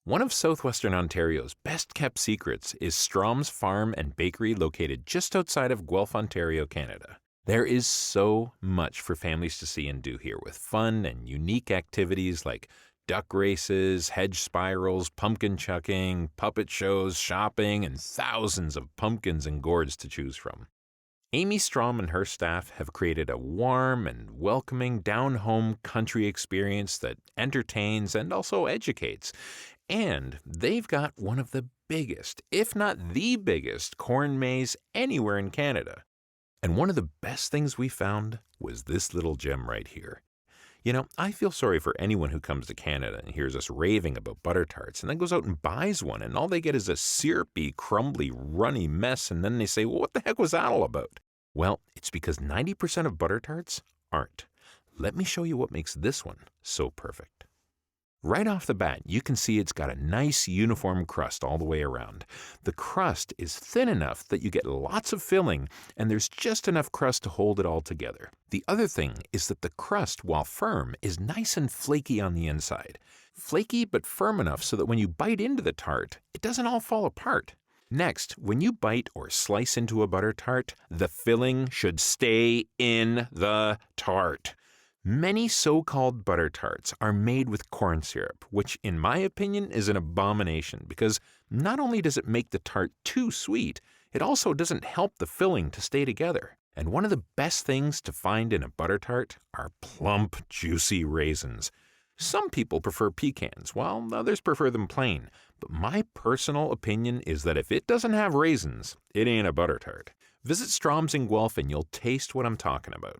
One of southwestern Ontario's best-kept secrets is Strom's farm and bakery located just outside of Guelph, Ontario, Canada. There is so much for families to see and do here with fun and unique activities like duck races, hedge spirals, pumpkin chucking, puppet shows, shopping, and thousands of pumpkins and gourds to choose from. Amy Strom and her staff have created a warm and welcoming down-home country experience that entertains and also educates. And they've got one of the biggest, if not the biggest, corn maze anywhere in Canada. And one of the best things we found was this little gem right here. I feel sorry for anyone who comes to Canada and hears us raving about butter tarts and then goes out and buys one, and all they get is a syrupy, crumbly, runny mess, and then they say, well, what the heck was that all about? Well, it's because 90% of butter tarts aren't. Let me show you what makes this one so perfect. Right off the bat, you can see it's got a nice uniform crust all the way around. The crust is thin enough that you get lots of filling, and there's just enough crust to hold it all together. The other thing is that the crust, while firm, is nice and flaky on the inside. Flaky but firm enough so that when you bite into the tart, it doesn't all fall apart. Next, when you bite or slice into a butter tart, the filling should stay in the tart. Many so-called butter tarts are made with corn syrup, which in my opinion is an abomination because not only does it make the tart too sweet, it also doesn't help the filling to stay together. And one of the best things to find in a butter tart are plump, juicy raisins. Some people prefer pecans, while others prefer them plain. But my personal opinion is that if it doesn't have raisins, it ain't a butter tart. Visit Strom's in Guelph and you'll taste what I'm talking about.